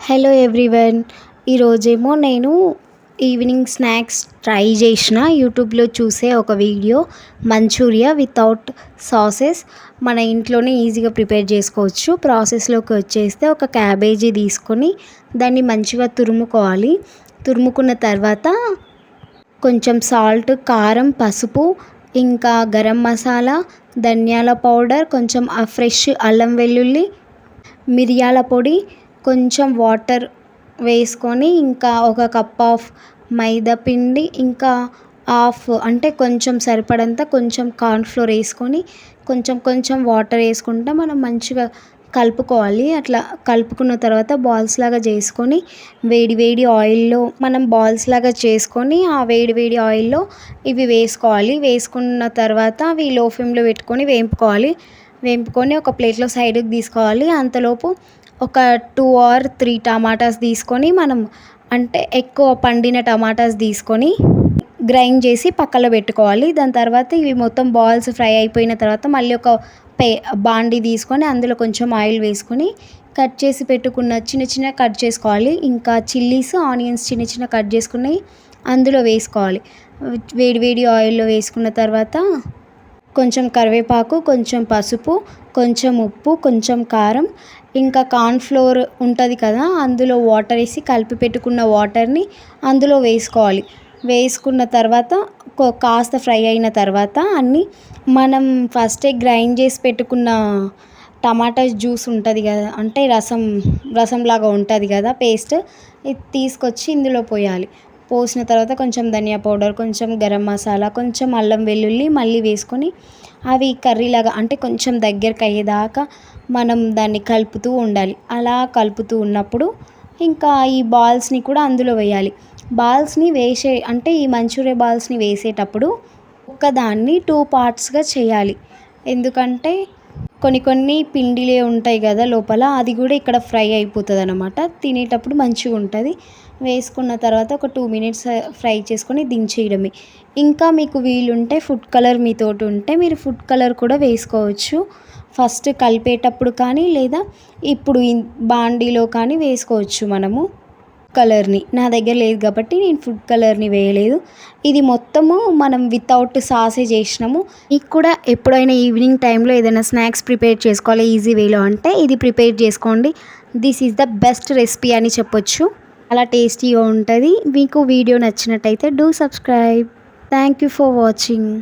Hello everyone. ఈరోజేమో నేను evening snacks try చేసిన యూట్యూబ్లో చూసే ఒక వీడియో. మంచూరియా వితౌట్ సాసెస్ మన ఇంట్లోనే ఈజీగా ప్రిపేర్ చేసుకోవచ్చు. ప్రాసెస్లోకి వచ్చేస్తే ఒక క్యాబేజీ తీసుకొని దాన్ని మంచిగా తురుముకోవాలి. తురుముకున్న తర్వాత కొంచెం సాల్ట్, కారం, పసుపు, ఇంకా గరం మసాలా, ధనియాల పౌడర్, కొంచెం ఫ్రెష్ అల్లం వెల్లుల్లి, మిరియాల పొడి, కొంచెం వాటర్ వేసుకొని, ఇంకా ఒక కప్ ఆఫ్ మైదా పిండి, ఇంకా అంటే కొంచెం సరిపడంత కొంచెం కార్న్‌ఫ్లోర్ వేసుకొని కొంచెం కొంచెం వాటర్ వేసుకుంటా మనం మంచిగా కలుపుకోవాలి. అట్లా కలుపుకున్న తర్వాత బాల్స్ లాగా చేసుకొని వేడి వేడి ఆయిల్‌లో మనం బాల్స్ లాగా చేసుకొని ఆ వేడి వేడి ఆయిల్‌లో ఇవి వేసుకోవాలి. వేసుకున్న తర్వాత అవి లో ఫ్లేమ్‌లో పెట్టుకొని వేంపుకొని ఒక ప్లేట్‌లో సైడ్‌కి తీసుకోవాలి. అంతలోపు ఒక 2 ఆర్ 3 టమాటాస్ తీసుకొని మనం అంటే ఎక్కువ పండిన టమాటాస్ తీసుకొని గ్రైండ్ చేసి పక్కలో పెట్టుకోవాలి. దాని తర్వాత ఇవి మొత్తం బాల్స్ ఫ్రై అయిపోయిన తర్వాత మళ్ళీ ఒక బాండీ తీసుకొని అందులో కొంచెం ఆయిల్ వేసుకొని కట్ చేసి పెట్టుకున్న చిన్న చిన్న కట్ చేసుకోవాలి. ఇంకా చిల్లీస్, ఆనియన్స్ చిన్న చిన్న కట్ చేసుకుని అందులో వేసుకోవాలి. వేడి వేడి ఆయిల్లో వేసుకున్న తర్వాత కొంచెం కరివేపాకు, కొంచెం పసుపు, కొంచెం ఉప్పు, కొంచెం కారం, ఇంకా కార్న్‌ఫ్లోర్ ఉంటుంది కదా, అందులో వాటర్ వేసి కలిపి పెట్టుకున్న వాటర్ని అందులో వేసుకోవాలి. వేసుకున్న తర్వాత కాస్త ఫ్రై అయిన తర్వాత అన్నీ మనం ఫస్టే గ్రైండ్ చేసి పెట్టుకున్న టమాటా జ్యూస్ ఉంటుంది కదా, అంటే రసంలాగా ఉంటుంది కదా పేస్ట్, ఇది తీసుకొచ్చి ఇందులో పోయాలి. పోసిన తర్వాత కొంచెం ధనియా పౌడర్, కొంచెం గరం మసాలా, కొంచెం అల్లం వెల్లుల్లి మళ్ళీ వేసుకొని అవి కర్రీలాగా అంటే కొంచెం దగ్గరికి అయ్యేదాకా మనం దాన్ని కలుపుతూ ఉండాలి. అలా కలుపుతూ ఉన్నప్పుడు ఇంకా ఈ బాల్స్ని కూడా అందులో వేయాలి. బాల్స్ని అంటే ఈ మంచూరియా బాల్స్ని వేసేటప్పుడు ఒక్కదాన్ని 2 పార్ట్స్గా చేయాలి. ఎందుకంటే కొన్ని పిండిలే ఉంటాయి కదా లోపల, అది కూడా ఇక్కడ ఫ్రై అయిపోతుంది అన్నమాట. తినేటప్పుడు మంచిగా ఉంటుంది. వేసుకున్న తర్వాత ఒక 2 మినిట్స్ ఫ్రై చేసుకొని దించేయడమే. ఇంకా మీకు వీలుంటే ఫుడ్ కలర్ మీతోటి ఉంటే మీరు ఫుడ్ కలర్ కూడా వేసుకోవచ్చు. ఫస్ట్ కలిపేటప్పుడు కానీ లేదా ఇప్పుడు బాండీలో కానీ వేసుకోవచ్చు మనము కలర్ని. నా దగ్గర లేదు కాబట్టి నేను ఫుడ్ కలర్ని వేయలేదు. ఇది మొత్తము మనం వితౌట్ సాసే చేసినాము. మీకు కూడా ఎప్పుడైనా ఈవినింగ్ టైంలో ఏదైనా స్నాక్స్ ప్రిపేర్ చేసుకోవాలి ఈజీ వేలో అంటే ఇది ప్రిపేర్ చేసుకోండి. This is the best recipe అని చెప్పొచ్చు. చాలా టేస్టీగా ఉంటుంది. మీకు వీడియో నచ్చినట్టయితే do subscribe. Thank you for watching.